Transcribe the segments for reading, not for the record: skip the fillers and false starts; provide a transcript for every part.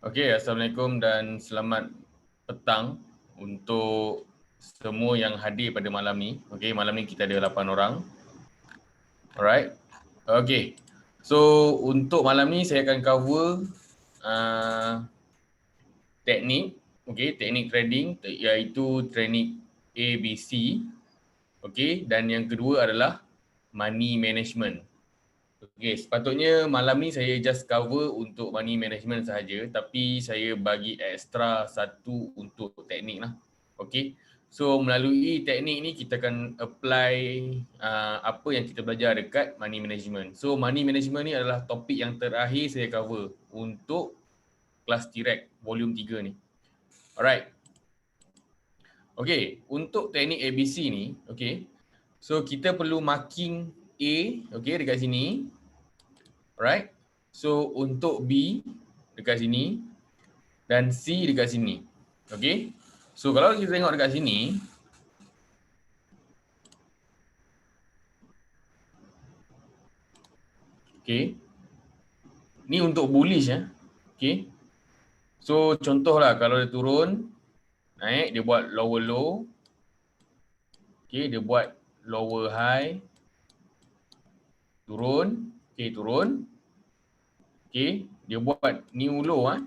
Okey, Assalamualaikum dan selamat petang untuk semua yang hadir pada malam ni. Okey, malam ni kita ada 8 orang. Alright. Okey. So, untuk malam ni saya akan cover teknik, teknik trading iaitu teknik ABC. Okey, dan yang kedua adalah money management. Okey, sepatutnya malam ni saya just cover untuk money management sahaja, tapi saya bagi extra satu untuk teknik lah. Okey. So melalui teknik ni kita akan apply apa yang kita belajar dekat money management. So money management ni adalah topik yang terakhir saya cover untuk kelas T-Rex volume 3 ni. Alright. Okey, untuk teknik ABC ni, okey. So kita perlu marking A, okey, dekat sini. Alright. So untuk B dekat sini dan C dekat sini. Okay. So kalau kita tengok dekat sini, okay, ni untuk bullish ya. Okay. So contohlah kalau dia turun, naik dia buat lower low. Okay, dia buat lower high. Turun, okay, turun. Okay, dia buat new low ah.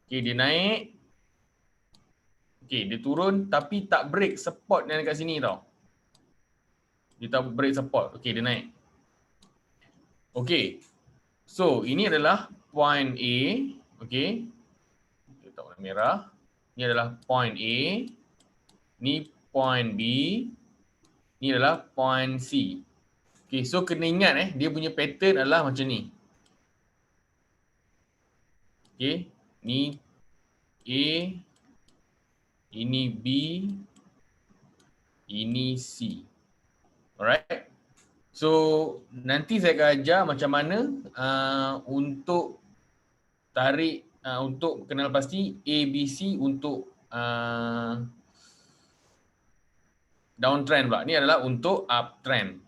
Okay, dia naik. Okay, dia turun tapi tak break support yang dekat sini tau. Dia tak break support. Okay, dia naik. Okay. So, ini adalah point A. Okay. Kita letak warna merah. Ini adalah point A. Ini point B. Ini adalah point C. Okay, so kena ingat dia punya pattern adalah macam ni. Okay. Ni A. Ini B. Ini C. Alright. So, nanti saya akan ajar macam mana untuk tarik, untuk kenal pasti ABC untuk downtrend pula. Ni adalah untuk uptrend.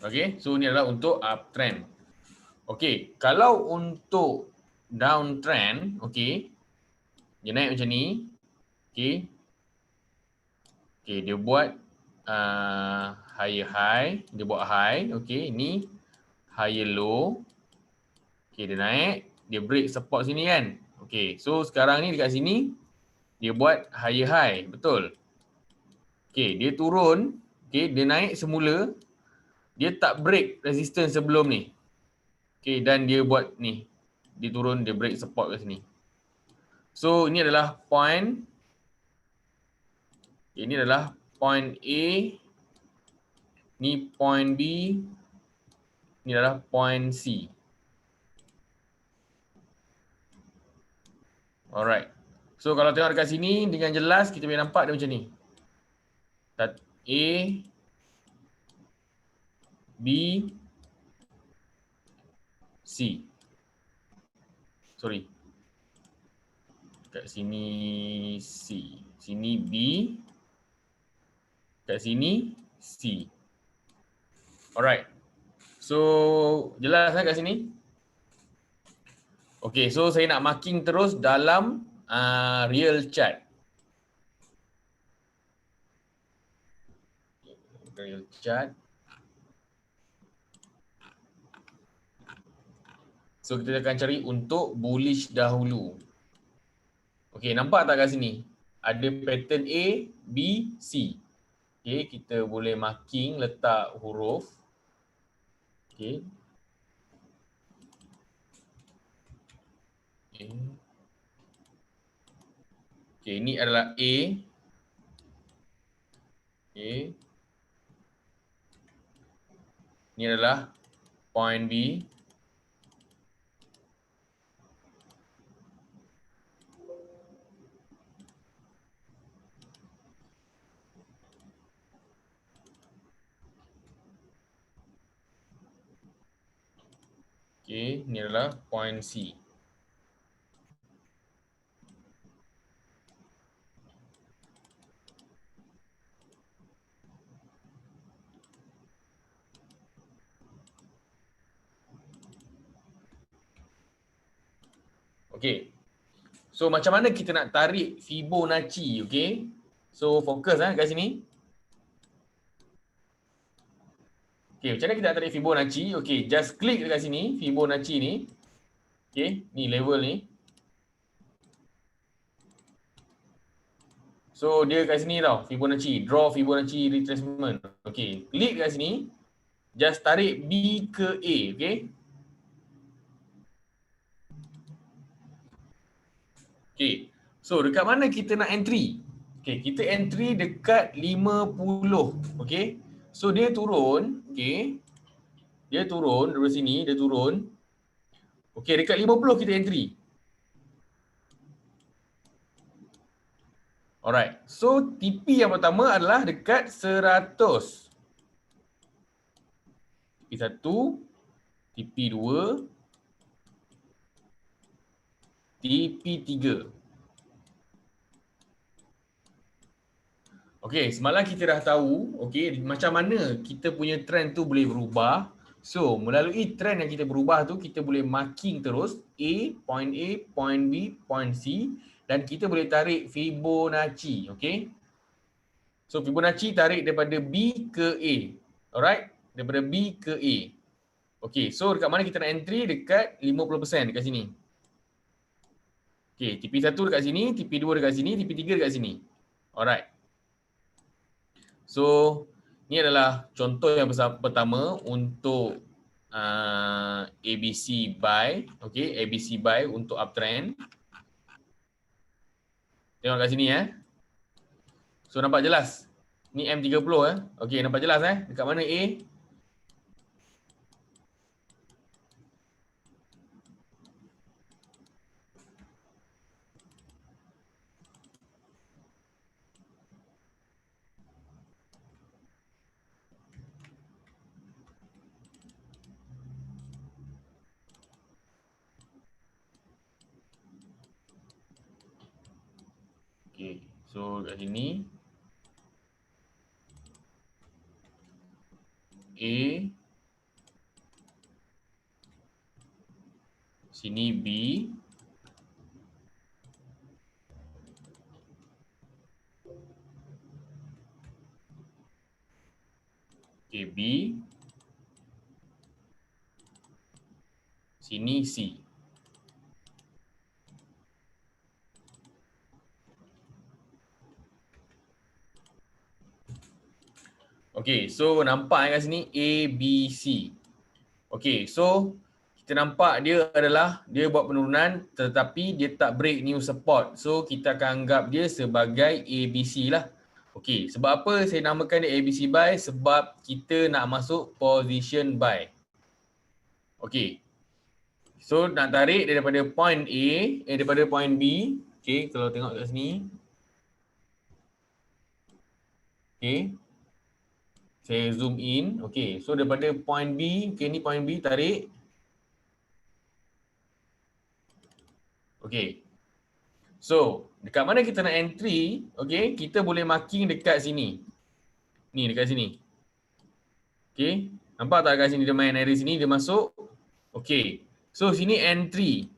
Okay, so ni adalah untuk uptrend. Okay, kalau untuk downtrend, okay, dia naik macam ni. Okay. Okay, dia buat higher high, dia buat high. Okay, ni higher low. Okay, dia naik, dia break support sini kan. Okay, so sekarang ni dekat sini, dia buat higher high, betul. Okay, dia turun, okay, dia naik semula, dia tak break resistance sebelum ni. Okay, dan dia buat ni, dia turun, dia break support kat sini. So, ini adalah point, ini adalah point A, ni point B, ini adalah point C. Alright. So, kalau tengok dekat sini, dengan jelas kita boleh nampak dia macam ni. A, B, C. Sorry. Kat sini C. Sini B. Kat sini C. Alright. So, jelas kan kat sini? Okay, so saya nak marking terus dalam real chart. Real chart. So, kita akan cari untuk bullish dahulu. Okay, nampak tak kat sini? Ada pattern A, B, C. Okay, kita boleh marking, letak huruf. Okay. Okay, ini adalah A. Okay. Ini adalah point B. Okay, ini adalah point C. Okey. So macam mana kita nak tarik Fibonacci, okey? So fokus kat sini. Okey, macam mana kita nak tarik Fibonacci? Okey, just klik dekat sini Fibonacci ni. Okey, ni level ni. So dia kat sini tau, Fibonacci, draw Fibonacci retracement. Okey, klik kat sini. Just tarik B ke A, okey? Okey. So dekat mana kita nak entry? Okey, kita entry dekat 50. Okey. So dia turun, okey. Dia turun dari sini, dia turun. Okey, dekat 50 kita entry. Alright. So TP yang pertama adalah dekat 100. TP1, TP2, TP3. Okey, semalam kita dah tahu, okey, macam mana kita punya trend tu boleh berubah. So, melalui trend yang kita berubah tu, kita boleh marking terus A, point B, point C dan kita boleh tarik Fibonacci, okey. So, Fibonacci tarik daripada B ke A. Alright? Daripada B ke A. Okey, so dekat mana kita nak entry? Dekat 50% dekat sini. Okey, TP1 dekat sini, TP2 dekat sini, TP3 dekat sini. Alright. So, ni adalah contoh yang pertama untuk ABC buy, okey, ABC buy untuk uptrend. Tengok kat sini So nampak jelas. Ni M30 Okey, nampak jelas dekat mana A? Okey, so kat sini A, sini B, okey B, sini C. Okey, so nampak kat sini A, B, C. Okey, so kita nampak dia buat penurunan tetapi dia tak break new support. So kita akan anggap dia sebagai ABC lah. Okey, sebab apa saya namakan dia ABC buy? Sebab kita nak masuk position buy. Okey. So nak tarik daripada point A, daripada point B. Okey, kalau tengok kat sini. Okey. Saya zoom in. Okey, so daripada point B, okey ni point B, tarik. Okey. So, dekat mana kita nak entry, okey, kita boleh marking dekat sini. Ni dekat sini. Okey, nampak tak kat sini dia main area sini, dia masuk. Okey. So, sini entry.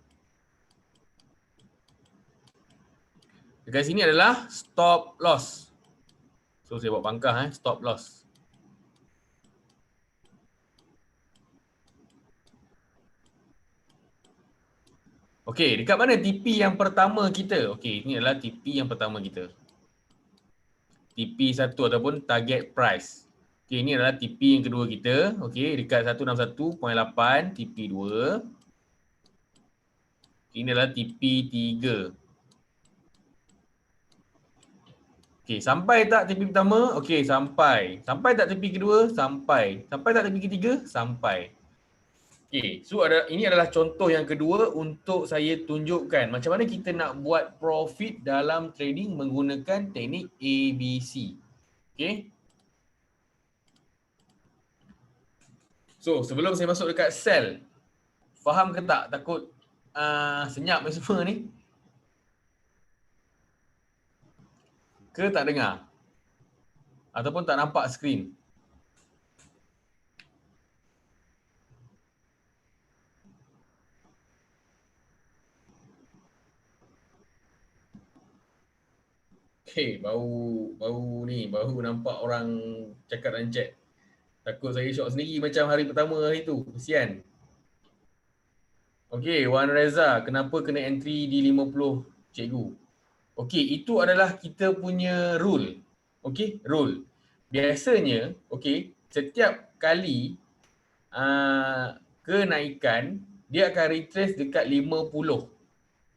Dekat sini adalah stop loss. So, saya buat pangkah stop loss. Okey, dekat mana TP yang pertama kita? Okey, ini adalah TP yang pertama kita. TP1 ataupun target price. Okey, ini adalah TP yang kedua kita. Okey, dekat 161.8, TP2. Ini adalah TP3. Okey, sampai tak TP pertama? Okey, sampai. Sampai tak TP kedua? Sampai. Sampai tak TP ketiga? Sampai. Okey, so ini adalah contoh yang kedua untuk saya tunjukkan macam mana kita nak buat profit dalam trading menggunakan teknik ABC. Okey. So, sebelum saya masuk dekat sell, faham ke tak? Takut senyap ni semua ni? Ke tak dengar? Ataupun tak nampak skrin? Okay, baru nampak orang cakap dalam chat. Takut saya syok sendiri macam hari pertama hari tu. Kesian. Okay, Wan Reza, kenapa kena entry di 50 cikgu? Okay, itu adalah kita punya rule. Okay, rule. Biasanya, okay, setiap kali kenaikan, dia akan retrace dekat 50.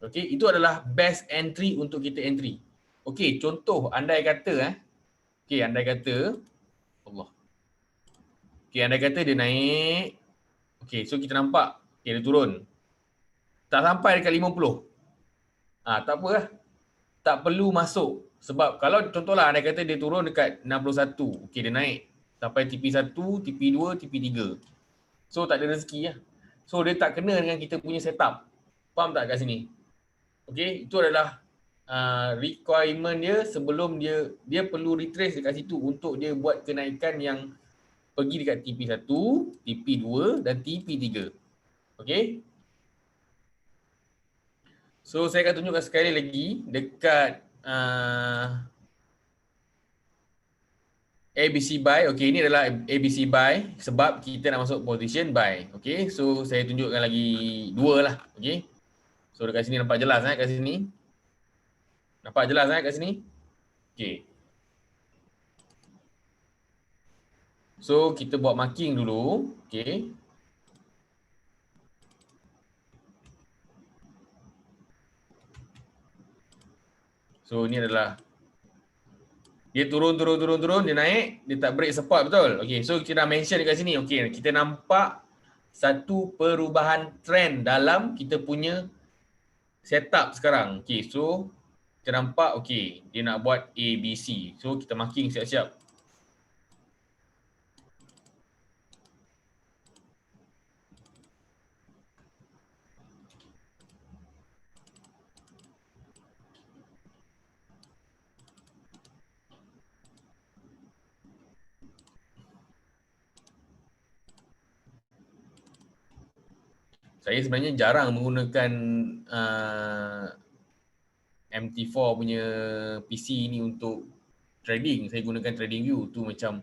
Okay, itu adalah best entry untuk kita entry. Okay, contoh andai kata, okay, andai kata, Allah. Okay, andai kata dia naik. Okay, so kita nampak, okay, dia turun. Tak sampai dekat 50. Tak apa lah. Tak perlu masuk. Sebab kalau contohlah andai kata dia turun dekat 61. Okay, dia naik. Sampai TP1, TP2, TP3. So, tak ada rezeki lah. So, dia tak kena dengan kita punya setup. Faham tak kat sini? Okay, itu adalah requirement dia sebelum dia perlu retrace dekat situ untuk dia buat kenaikan yang pergi dekat TP1, TP2 dan TP3. Okay. So saya akan tunjukkan sekali lagi dekat ABC buy. Okay, ini adalah ABC buy sebab kita nak masuk position buy. Okay, so saya tunjukkan lagi dua lah. Okay, so dekat sini nampak jelas kat sini. Nampak jelas kat sini. Okay. So kita buat marking dulu. Okay. So ini adalah dia turun, dia naik, dia tak break support, betul? Okay, so kita dah mention dekat sini. Okay, kita nampak satu perubahan trend dalam kita punya setup sekarang. Okay, so kita nampak, okay, dia nak buat A, B, C. So kita marking siap-siap. Saya sebenarnya jarang menggunakan MT4 punya PC ni untuk trading. Saya gunakan TradingView tu macam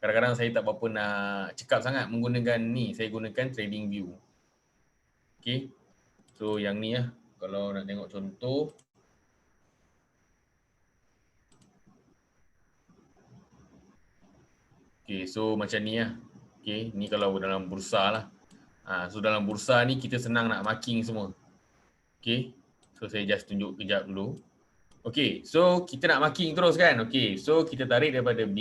kadang-kadang saya tak berapa nak cekap sangat menggunakan ni. Saya gunakan TradingView. Okay. So yang ni lah. Kalau nak tengok contoh. Okay. So macam ni lah. Okay. Ni kalau dalam bursa lah. So dalam bursa ni kita senang nak marking semua. Okay. So saya just tunjuk kejap dulu. Okay. So kita nak marking terus kan. Okay. So kita tarik daripada B.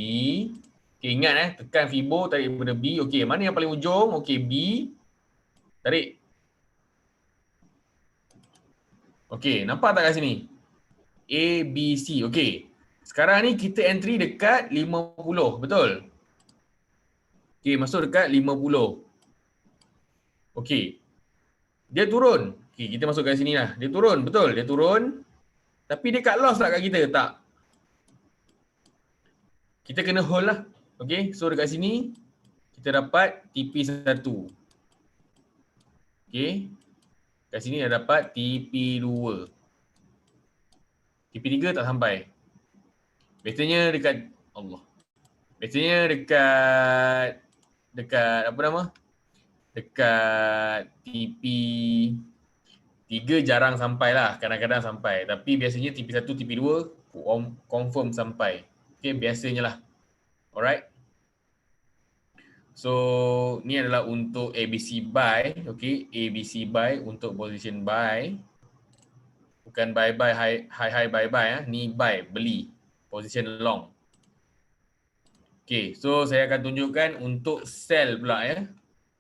Okay. Ingat tekan Fibo tarik daripada B. Okay. Mana yang paling ujung? Okay. B. Tarik. Okay, nampak tak kat sini? A, B, C. Okay. Sekarang ni kita entry dekat 50. Betul? Okay, masuk dekat 50. Okay. Dia turun. Okay, kita masuk kat sini lah. Dia turun. Betul? Dia turun. Tapi dia cut loss tak kat kita? Tak. Kita kena hold lah. Okay, so dekat sini kita dapat TP1. Okay. Kat sini dah dapat TP2. TP3 tak sampai. Biasanya dekat Allah. Biasanya dekat apa nama? Dekat TP3 jarang sampai lah. Kadang-kadang sampai. Tapi biasanya TP1, TP2 confirm sampai. Okay, biasanya lah. Alright. So, ni adalah untuk ABC buy. Okay, ABC buy untuk position buy. Bukan buy-buy, high-high buy-buy. Ni buy, beli. Position long. Okay, so saya akan tunjukkan untuk sell pula ya.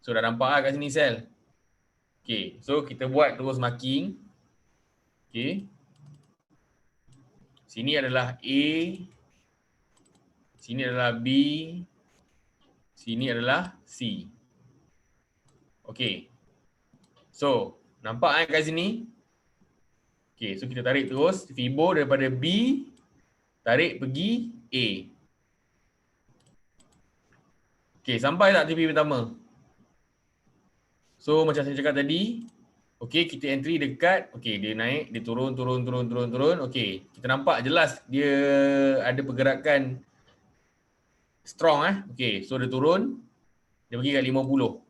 So, dah nampak lah kat sini sell. Okay, so kita buat terus marking. Okay. Sini adalah A. Sini adalah B. Sini adalah C. Okay. So, nampak kat sini? Okay, so kita tarik terus. Fibo daripada B. Tarik pergi A. Okay, sampai tak TP pertama? So, macam saya cakap tadi. Okey, kita entry dekat, okey dia naik, dia turun. Okey, kita nampak jelas dia ada pergerakan strong Okey, so dia turun, dia pergi kat 50.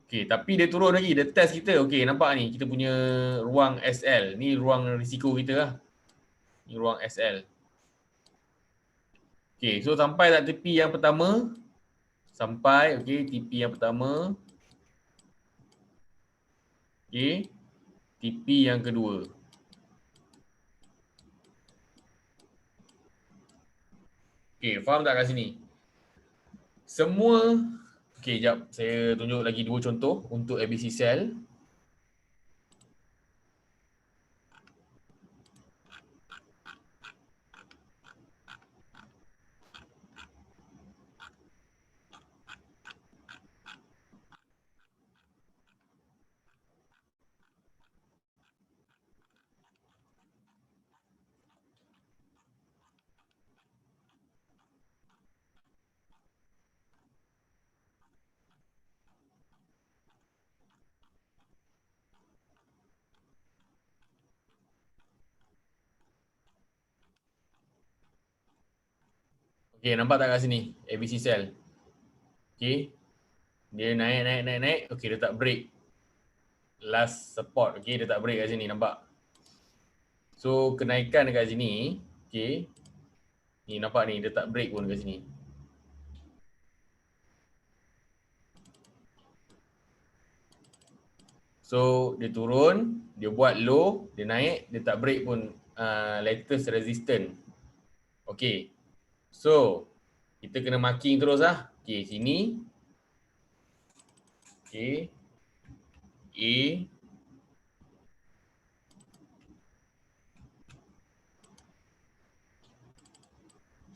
Okey, tapi dia turun lagi, dia test kita. Okey, nampak ni kita punya ruang SL. Ni ruang risiko kita lah. Ni ruang SL. Okey, so sampai tak tepi yang pertama. Sampai, okey, tepi yang pertama. Okey, tepi yang kedua. Okey, faham tak kat sini? Semua, okey, jap. Saya tunjuk lagi dua contoh untuk ABC cell. Okey, nampak tak kat sini? ABC cell. Okey. Dia naik. Okey, dia tak break. Last support. Okey, dia tak break kat sini, nampak? So, kenaikan dekat sini. Okey. Ni nampak ni, dia tak break pun kat sini. So, dia turun, dia buat low, dia naik, dia tak break pun latest resistance. Okey. So, kita kena marking terus lah. Okey, sini. Okey. A.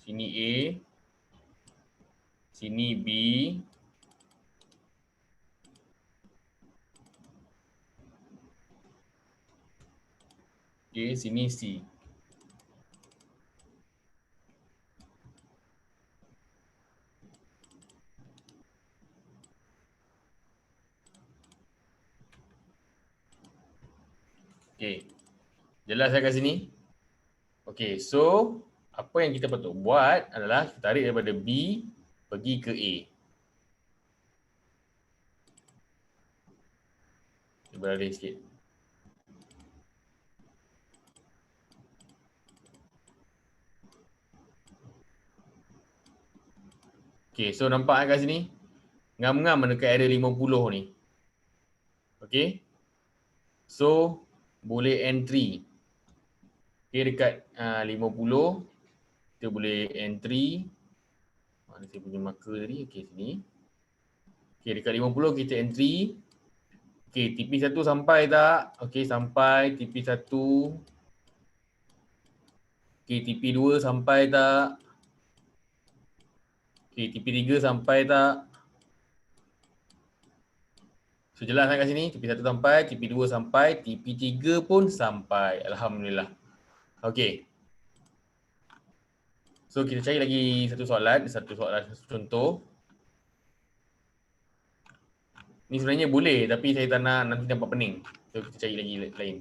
Sini A. Sini B. Okey, sini C. Okey. Jelas kat sini? Okey, so apa yang kita patut buat adalah kita tarik daripada B pergi ke A. Kita beralih sikit. Okey, so nampak kat sini? Ngam-ngam dekat area 50 ni. Okey. So, boleh entry. Okey, dekat 50, kita boleh entry. Mana saya punya marker tadi? Okey, sini. Okey, dekat 50 kita entry. Okey, TP1 sampai tak? Okey, sampai TP1. Okey, TP2 sampai tak? Okey, TP3 sampai tak? So, jelas kat sini, TP1 sampai, TP2 sampai, TP3 pun sampai. Alhamdulillah. Okey. So, kita cari lagi satu soalan, satu contoh. Ni sebenarnya boleh, tapi saya tak nak nanti nampak pening. So, kita cari lagi lain.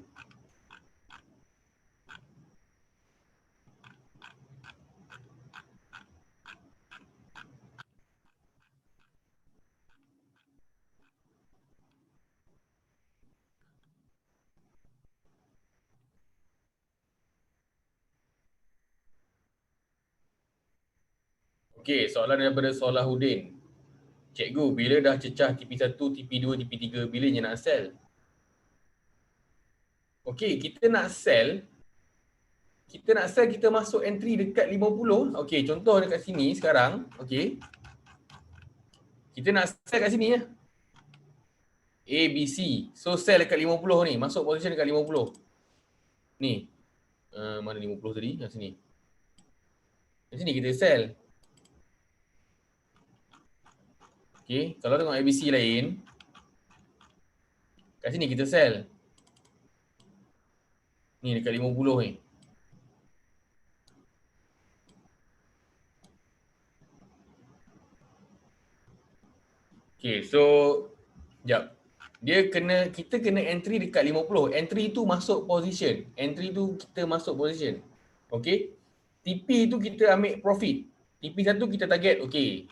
Okey, soalan daripada Solahuddin. Cikgu, bila dah cecah TP1, TP2, TP3, bilanya nak sell? Okey, kita nak sell, kita masuk entry dekat 50. Okey, contoh dekat sini sekarang. Okey. Kita nak sell kat sini ya. A, B, C. So, sell dekat 50 ni. Masuk position dekat 50. Ni. Mana 50 tadi? Kat sini. Kat sini kita sell. Okey, kalau tengok ABC lain, kat sini kita sell. Ni dekat 50 ni. Okey, so jap. kita kena entry dekat 50. Entry tu masuk position. Entry tu kita masuk position. Okey. TP tu kita ambil profit. TP satu kita target. Okey.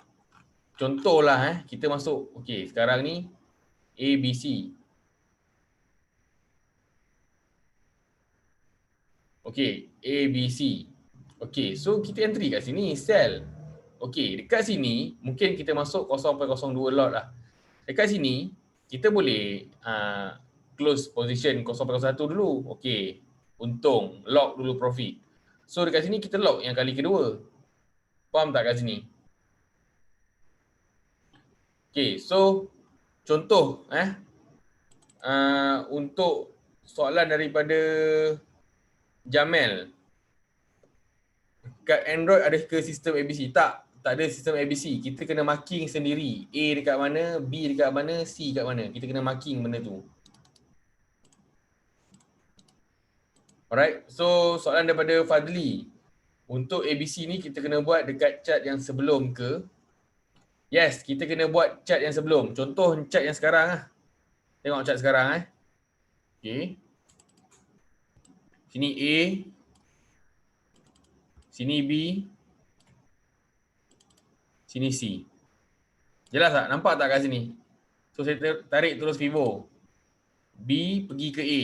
Contohlah kita masuk. Okey, sekarang ni ABC. Okey, ABC. Okey, so kita entry kat sini sell. Okey, dekat sini mungkin kita masuk 0.02 lot lah. Dekat sini kita boleh close position 0.01 dulu. Okey, untung, lock dulu profit. So dekat sini kita lock yang kali kedua. Faham tak kat sini? Okey, so contoh untuk soalan daripada Jamel. Kat Android ada ke sistem ABC? Tak ada sistem ABC. Kita kena marking sendiri. A dekat mana, B dekat mana, C dekat mana. Kita kena marking benda tu. Alright, so soalan daripada Fadli. Untuk ABC ni kita kena buat dekat chart yang sebelum ke? Yes, kita kena buat chart yang sebelum. Contoh chart yang sekarang lah. Tengok chart sekarang Okay. Sini A. Sini B. Sini C. Jelas tak? Nampak tak kat sini? So saya tarik terus pivot. B pergi ke A.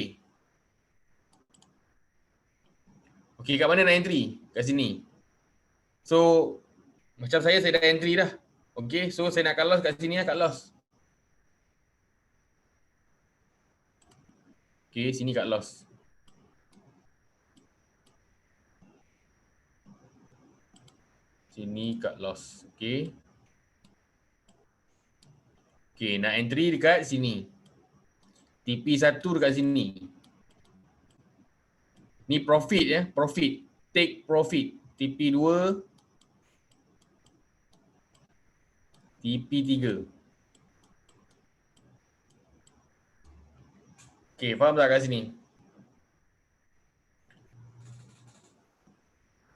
Okey, kat mana nak entry? Kat sini. So macam saya dah entry dah. Okey, so saya nak cut loss kat sini cut loss. Okey, sini cut loss. Sini cut loss. Okey. Okey, nak entry dekat sini. TP1 dekat sini. Ni profit profit. Take profit. TP2. TP3. Okey, faham tak kat sini?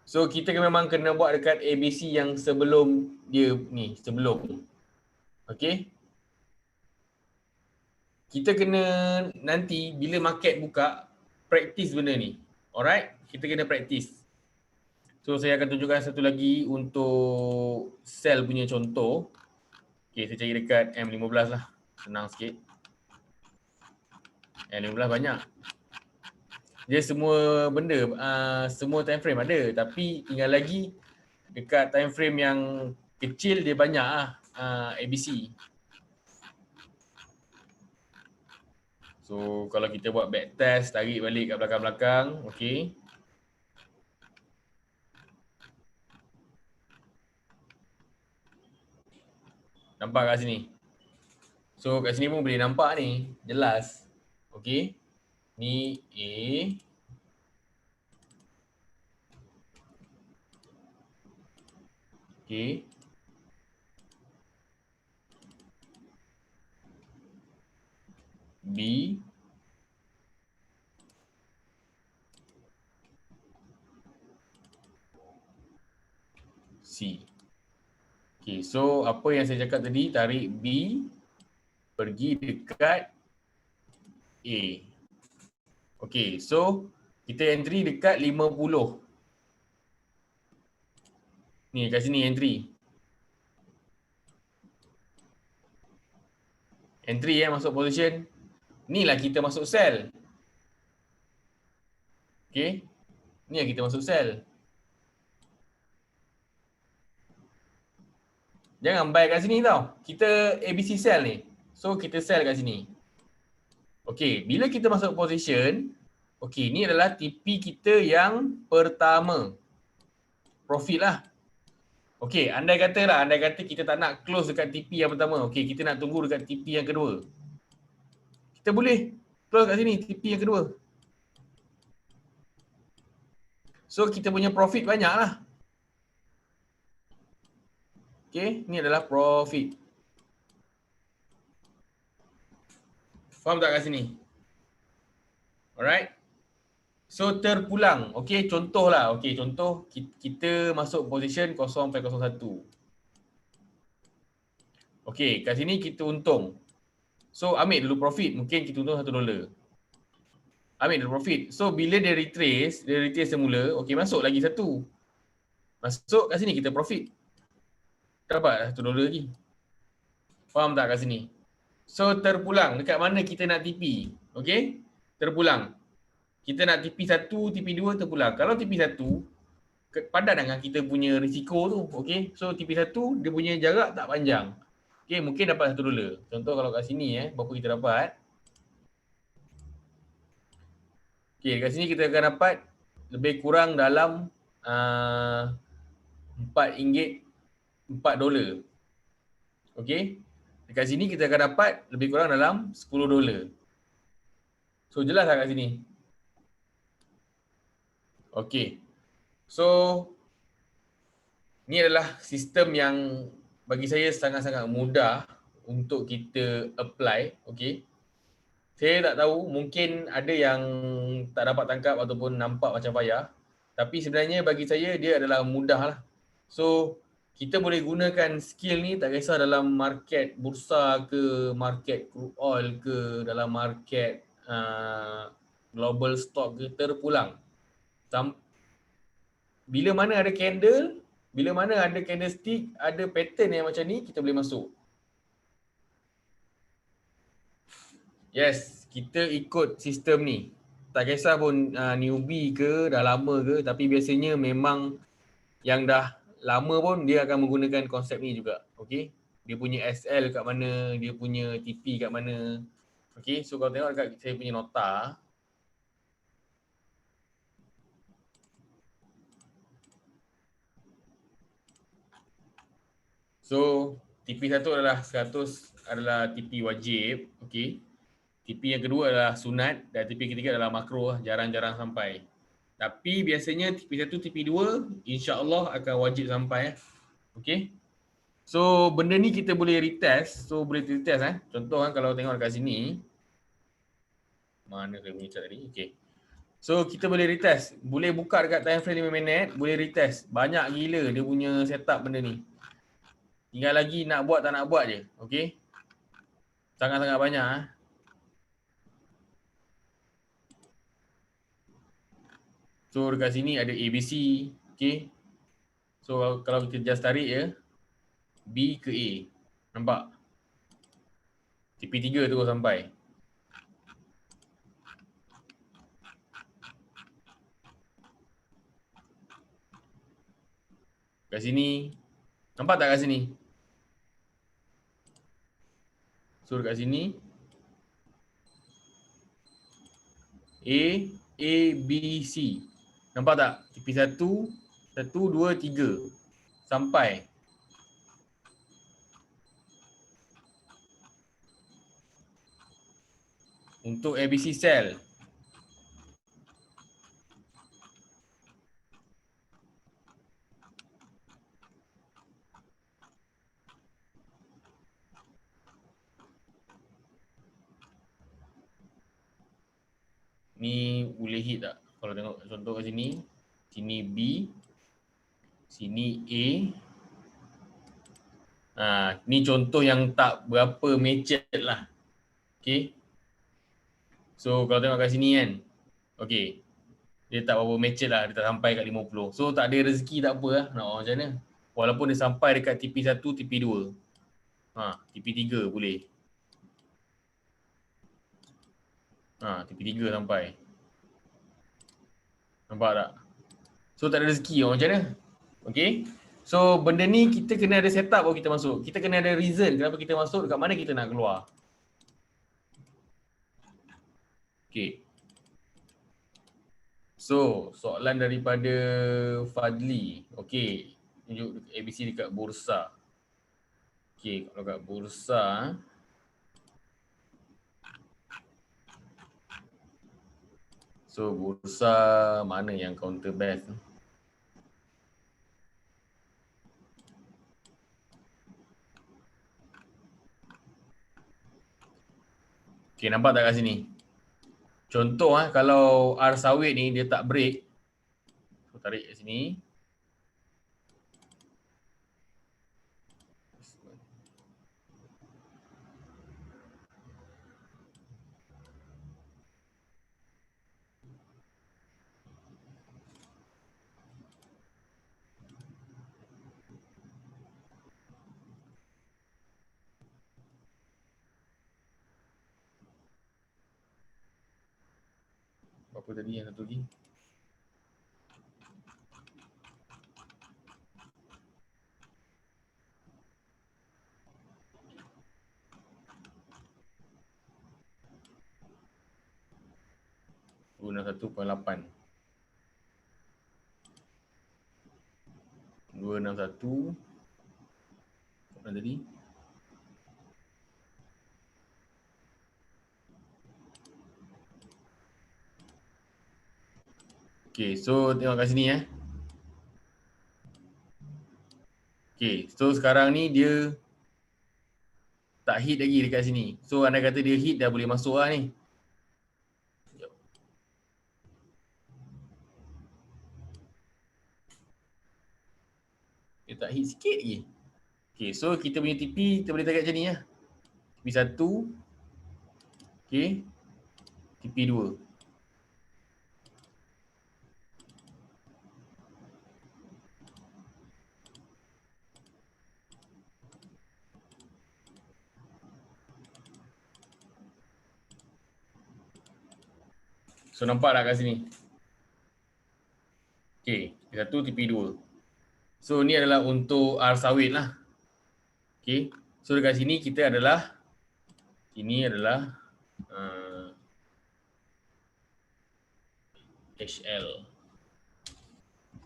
So kita memang kena buat dekat ABC yang sebelum dia ni, sebelum. Okey. Kita kena nanti bila market buka, practice benda ni. Alright? Kita kena practice. So saya akan tunjukkan satu lagi untuk sell punya contoh. Okey, saya cari dekat M15 lah. Senang sikit. M15 banyak. Dia semua benda, semua time frame ada, tapi tinggal lagi dekat time frame yang kecil dia banyak ABC. So kalau kita buat back test, tarik balik kat belakang-belakang, okey. Nampak kat sini. So kat sini pun boleh nampak ni, jelas. Okey. Ni A. Okey. B. C. Okey, so apa yang saya cakap tadi, tarik B pergi dekat A. Okey, so kita entry dekat 50. Ni kat sini entry. Entry masuk position. Ni lah kita masuk sell. Okey. Ni yang kita masuk sell. Jangan buy kat sini tau. Kita ABC sell ni. So kita sell kat sini. Okey, bila kita masuk position, okey, ni adalah TP kita yang pertama. Profit lah. Okey, andai kata kita tak nak close dekat TP yang pertama. Okey, kita nak tunggu dekat TP yang kedua. Kita boleh close kat sini TP yang kedua. So kita punya profit banyak lah. Okey, ni adalah profit. Faham tak kat sini? Alright. So terpulang. Okey, contoh lah. Okey, contoh kita masuk position 0.01. Okey, kat sini kita untung. So ambil dulu profit, mungkin kita untung $1. Ambil dulu profit. So bila dia retrace semula, okey masuk lagi satu. Masuk kat sini kita profit. Dapat $1 lagi. Faham tak kat sini? So terpulang dekat mana kita nak TP. Okey? Terpulang. Kita nak TP 1, TP 2 terpulang. Kalau TP 1 padan dengan kita punya risiko tu. Okey? So TP 1 dia punya jarak tak panjang. Okey, mungkin dapat $1. Contoh kalau kat sini berapa kita dapat? Okey, kat sini kita akan dapat lebih kurang dalam RM4, $4. Okey. Dekat sini kita akan dapat lebih kurang dalam $10. So jelas tak kat sini? Okey. So ni adalah sistem yang bagi saya sangat-sangat mudah untuk kita apply. Okey. Saya tak tahu, mungkin ada yang tak dapat tangkap ataupun nampak macam payah. Tapi sebenarnya bagi saya dia adalah mudah lah. So kita boleh gunakan skill ni tak kisah dalam market bursa ke, market crude oil ke, dalam market global stock ke, terpulang. Bila mana ada candle, bila mana ada candlestick, ada pattern yang macam ni, kita boleh masuk. Yes, kita ikut sistem ni. Tak kisah pun newbie ke, dah lama ke, tapi biasanya memang yang dah lama pun dia akan menggunakan konsep ni juga. Okey. Dia punya SL kat mana, dia punya TP kat mana. Okey, so kalau tengok dekat saya punya nota. So, TP 1 adalah 100 adalah TP wajib. Okey. TP yang kedua adalah sunat dan TP ketiga adalah makro, jarang-jarang sampai. Tapi biasanya TP 1, TP 2 insya-Allah akan wajib sampai. Okey. So benda ni kita boleh retest. So boleh retest Contoh kalau tengok dekat sini. Mana saya punya chart tadi? Okey. So kita boleh retest. Boleh buka dekat time frame 5 minit, boleh retest. Banyak gila dia punya setup benda ni. Tinggal lagi nak buat tak nak buat je. Okey. Sangat-sangat banyak So dekat sini ada ABC, okey. So kalau kita just tarik B ke A. Nampak? TP3 terus sampai. Kat sini. Nampak tak kat sini? So dekat sini A, B, C. Nampak tak? TP1, 1, 2, 3. Sampai. Untuk ABC cell. Ni boleh hit tak? Kalau tengok contoh kat sini. Sini B. Sini A. Ni contoh yang tak berapa matched lah. Okay. So kalau tengok kat sini kan. Okay. Dia tak berapa matched lah. Dia tak sampai kat 50. So tak ada rezeki tak apa lah. Nak buat macam mana. Walaupun dia sampai dekat TP1, TP2. TP3 boleh. TP3 sampai. Nampak tak? So tak ada rezeki macam mana? Okay. So benda ni kita kena ada setup baru kita masuk. Kita kena ada reason kenapa kita masuk, dekat mana kita nak keluar. Okay. So soalan daripada Fadli. Okay. Tunjuk ABC dekat bursa. Okay. Kalau kat bursa. So bursa mana yang counter best? Okay, nampak tak kat sini? Contoh kalau R sawit ni dia tak break. So tarik kat sini. Apa tadi yang satu lagi? Guna 1.8. 261. Apa tadi? Okay, so tengok kat sini . Okay, so sekarang ni dia tak hit lagi dekat sini. So andai kata dia hit dah boleh masuk lah ni. Dia tak hit sikit lagi. Okay, so kita punya TP kita boleh target macam ni lah. TP 1. Okay. TP 2. So nampak tak kat sini? Okay, TP 1, TP 2. So ni adalah untuk R sawit lah. Okay, so dekat sini kita adalah, ini adalah HL.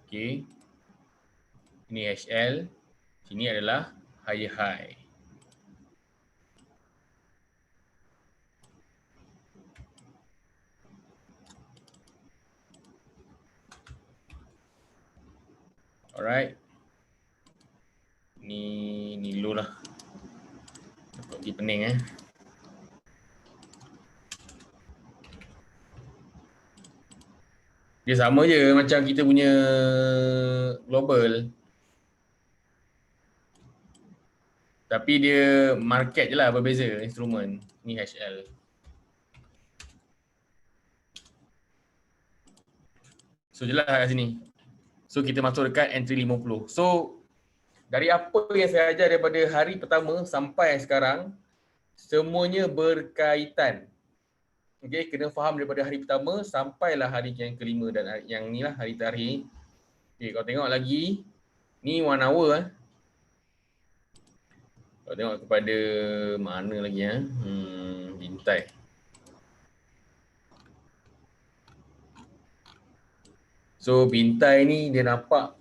Okay, ini HL. Sini adalah higher high. Alright. Ni low lah. Pergi pening . Dia sama je macam kita punya global. Tapi dia market je lah berbeza instrumen. Ni HL. So jelas kat sini. So kita masuk dekat entry 50. So dari apa yang saya ajar daripada hari pertama sampai sekarang, semuanya berkaitan. Okay, kena faham daripada hari pertama sampailah hari yang kelima dan yang ni lah hari terakhir. Okay, kau tengok lagi. Ni 1 hour . Kau tengok kepada mana lagi bintai. So bintai ni dia nampak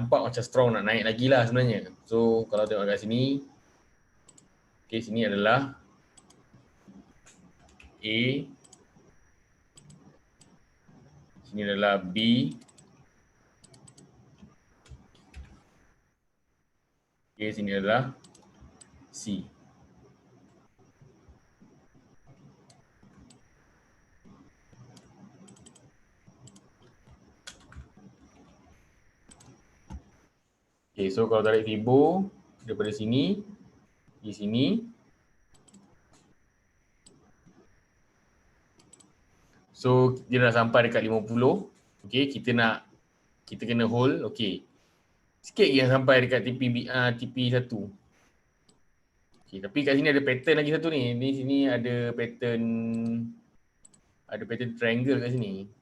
macam strong nak naik lagi lah sebenarnya. So kalau tengok kat sini, okay, sini adalah A, sini adalah B, okay, sini adalah C. Okay, so kalau tarik Fibo daripada sini, di sini, so dia dah sampai dekat 50. Okay, kita kena hold. Okay, sikit lagi yang sampai dekat TP1. Okay, tapi kat sini ada pattern lagi satu ni. Di sini ada pattern triangle kat sini.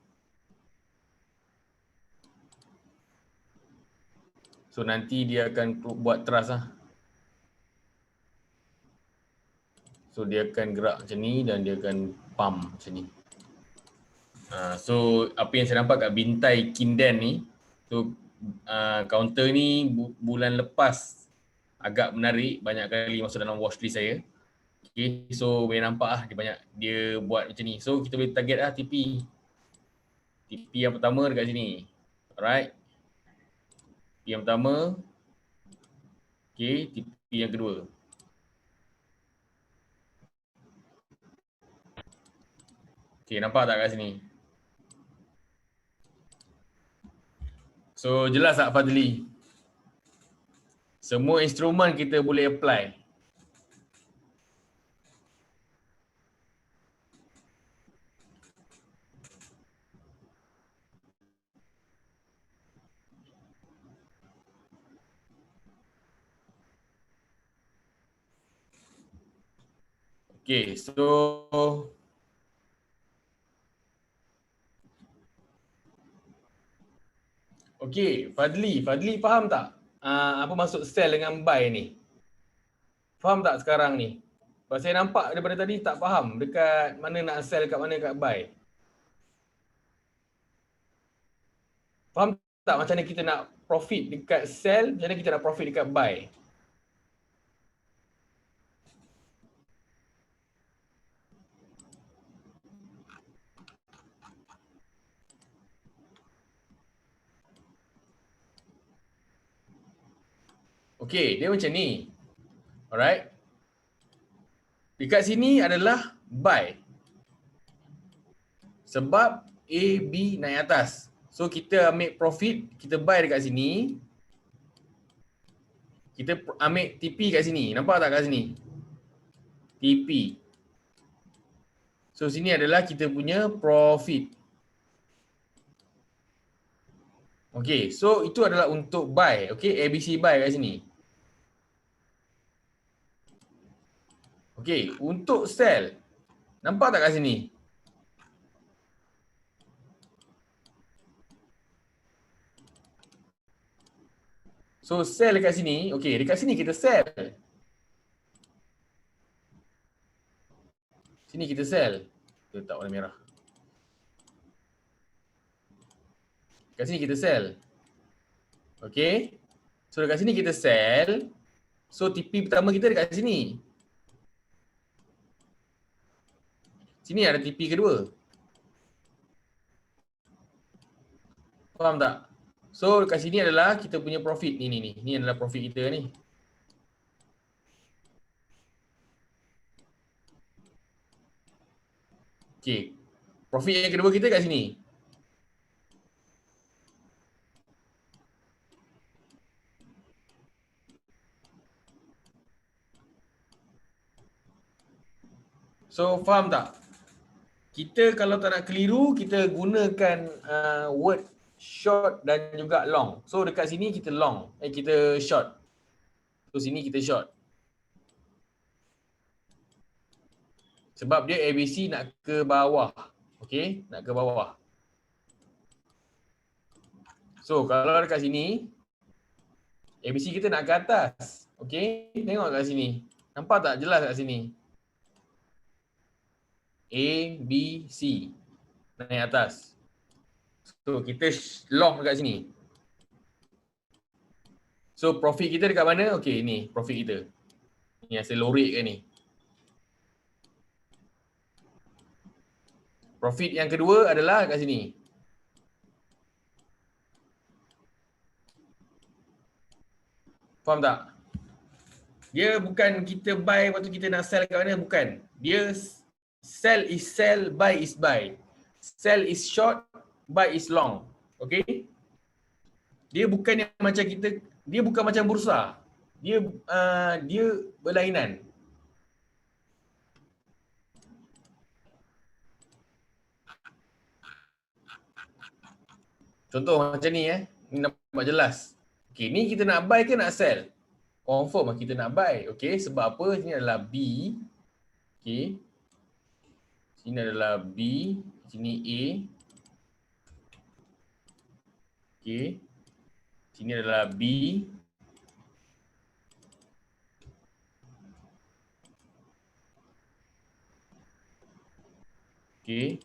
So nanti dia akan buat thrust lah. So dia akan gerak macam ni dan dia akan pump macam ni. So apa yang saya nampak kat bintai Kinden ni, so counter ni bulan lepas agak menarik, banyak kali masuk dalam watchlist saya. Okay, so boleh nampak lah dia buat macam ni. So kita boleh target lah TP yang pertama dekat sini. Alright. TP yang pertama. Okay, TP yang kedua. Okay, nampak tak kat sini? So jelas tak Fadli? Semua instrumen kita boleh apply. Okay, so Okey, Fadli faham tak? Apa maksud sell dengan buy ni? Faham tak sekarang ni? Sebab saya nampak daripada tadi tak faham dekat mana nak sell, kat mana kat buy. Faham tak macam mana kita nak profit dekat sell, macam mana kita nak profit dekat buy? Okey, dia macam ni. Alright. Dekat sini adalah buy. Sebab A, B naik atas. So kita ambil profit, kita buy dekat sini. Kita ambil TP kat sini. Nampak tak kat sini? TP. So sini adalah kita punya profit. Okey, so itu adalah untuk buy. Okey, ABC buy kat sini. Okey, untuk sell. Nampak tak kat sini? So sell dekat sini, okey, dekat sini kita sell. Sini kita sell. Kita letak warna merah. Dekat sini kita sell. Okey. So dekat sini kita sell. So TP pertama kita dekat sini. Sini ada TP kedua. Faham tak? So dekat sini adalah kita punya profit ni. Ni adalah profit kita ni. Okey. Profit yang kedua kita kat sini. So faham tak? Kita kalau tak nak keliru, kita gunakan word short dan juga long. So dekat sini kita long, kita short. So sini kita short. Sebab dia ABC nak ke bawah. Okey, nak ke bawah. So kalau dekat sini, ABC kita nak ke atas. Okey, tengok kat sini. Nampak tak jelas kat sini? A, B, C. Naik atas. So kita long dekat sini. So profit kita dekat mana? Okey, ni profit kita. Ni hasil lorek kan ni. Profit yang kedua adalah kat sini. Faham tak? Dia bukan kita buy waktu kita nak sell kat mana, bukan. Dia sell is sell, buy is buy. Sell is short, buy is long. Okay? Dia bukan yang macam kita, dia bukan macam bursa. Dia berlainan. Contoh macam ni ni nampak jelas. Okay, ni kita nak buy ke nak sell? Confirm lah kita nak buy. Okay, sebab apa? Sini adalah B. Okay. Sini adalah B. Sini A. Okay. Sini adalah B. Okay.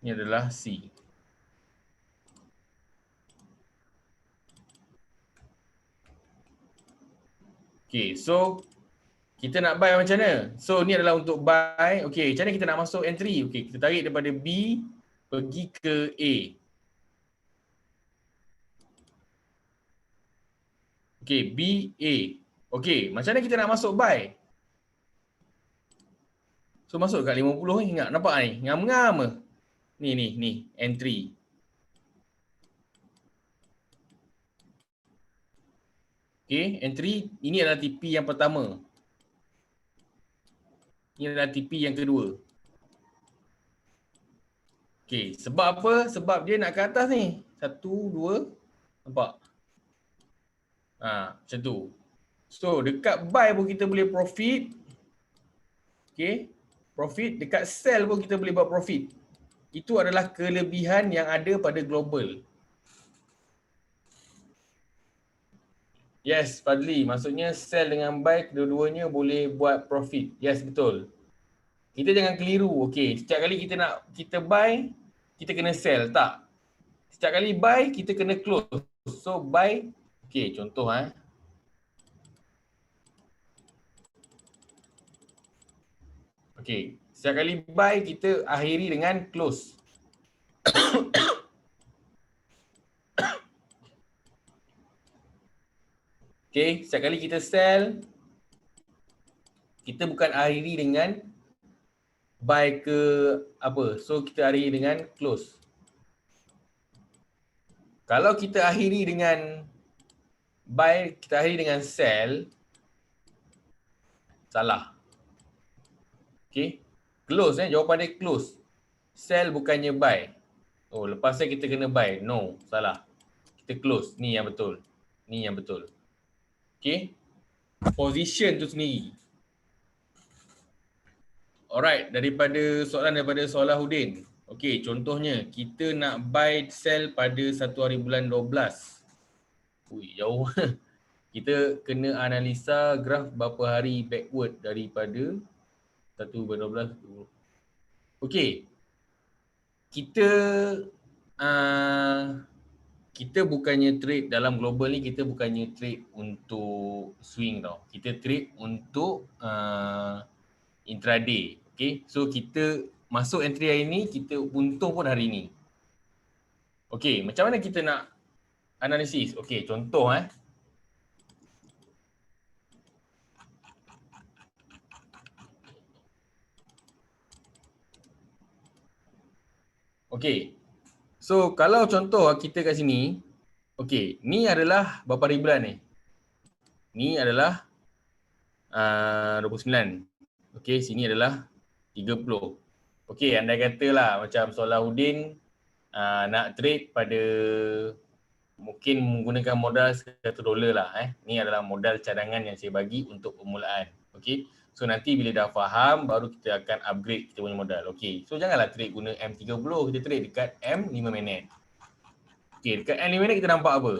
Ini adalah C. Okay, so kita nak buy macam mana? So ni adalah untuk buy. Okay, macam mana kita nak masuk entry? Okay, kita tarik daripada B pergi ke A. Okay, B, A. Okay, macam mana kita nak masuk buy? So masuk kat 50 ni, ingat nampak ni? Ngam-ngam. Ni, entry. Okay, entry ini adalah TP yang pertama. Ini adalah TP yang kedua. Okay, sebab apa? Sebab dia nak ke atas ni. 1, 2, nampak? Macam tu. So, dekat buy pun kita boleh profit. Okay, profit. Dekat sell pun kita boleh buat profit. Itu adalah kelebihan yang ada pada global. Yes, Fadli. Maksudnya sell dengan buy kedua-duanya boleh buat profit. Yes, betul. Kita jangan keliru. Okey, setiap kali kita buy, kita kena sell. Tak. Setiap kali buy, kita kena close. So, buy. Okey, contoh. Okey, setiap kali buy, kita akhiri dengan close. Okey, setiap kali kita sell, kita bukan akhiri dengan buy ke apa. So, kita akhiri dengan close. Kalau kita akhiri dengan buy, kita akhiri dengan sell, salah. Okey. Close jawapan dia close. Sell bukannya buy. Oh, lepas kita kena buy. No, salah. Kita close. Ni yang betul. Ni yang betul. Okey. Position tu sendiri. Alright, soalan daripada Solahuddin. Okey, contohnya kita nak buy sell pada 1 hari bulan 12. Ui, jauh. Kita kena analisa graf berapa hari backward daripada 1 bulan 12. Okey. Kita kita bukannya trade dalam global ni, kita bukannya trade untuk swing tau. Kita trade untuk intraday. Okay, so kita masuk entry hari ni, kita untung pun hari ni. Okay, macam mana kita nak analisis? Okay, contoh Okay, so kalau contoh kita kat sini, okay, ni adalah berapa hari bulan ni? Ni adalah 29. Okay, sini adalah 30. Okay, andai katalah macam Solahuddin nak trade pada mungkin menggunakan modal $1 lah. Ni adalah modal cadangan yang saya bagi untuk permulaan. Okay, so nanti bila dah faham, baru kita akan upgrade kita punya modal. Okay, so janganlah trade guna M30, kita trade dekat M5 minit. Okay, dekat M5 minit kita nampak apa?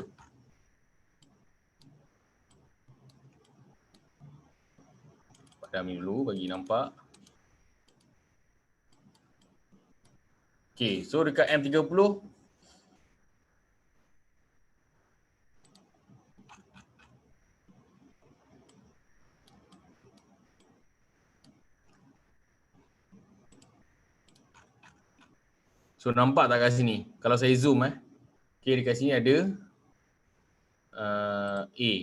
Padam dulu bagi nampak. Okay, so dekat M30, so nampak tak kat sini? Kalau saya zoom okay, dekat sini ada A.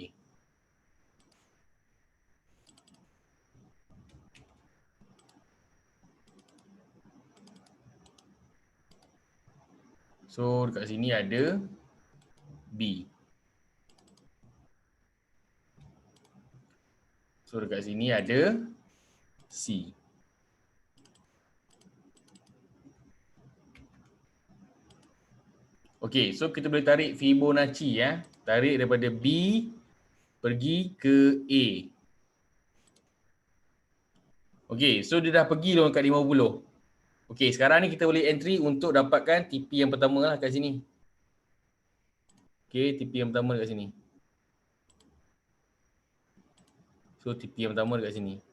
So dekat sini ada B. So dekat sini ada C. Okey, so kita boleh tarik Fibonacci Tarik daripada B pergi ke A. Okey, so dia dah pergi dah kat 50. Okey, sekarang ni kita boleh entry untuk dapatkan TP yang pertama lah kat sini. Okey, TP yang pertama dekat sini. So TP yang pertama dekat sini.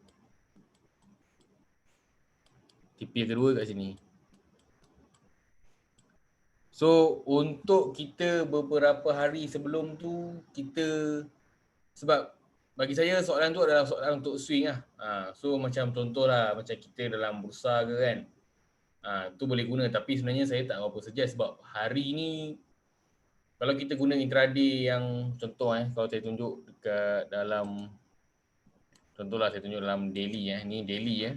TP yang kedua dekat sini. So untuk kita beberapa hari sebelum tu, sebab bagi saya soalan tu adalah soalan untuk swing lah. So macam contoh lah, macam kita dalam bursa ke kan. Tu boleh guna, tapi sebenarnya saya tak apa suggest sebab hari ni kalau kita guna intraday yang contoh kalau saya tunjuk dekat dalam, contohlah saya tunjuk dalam daily ni daily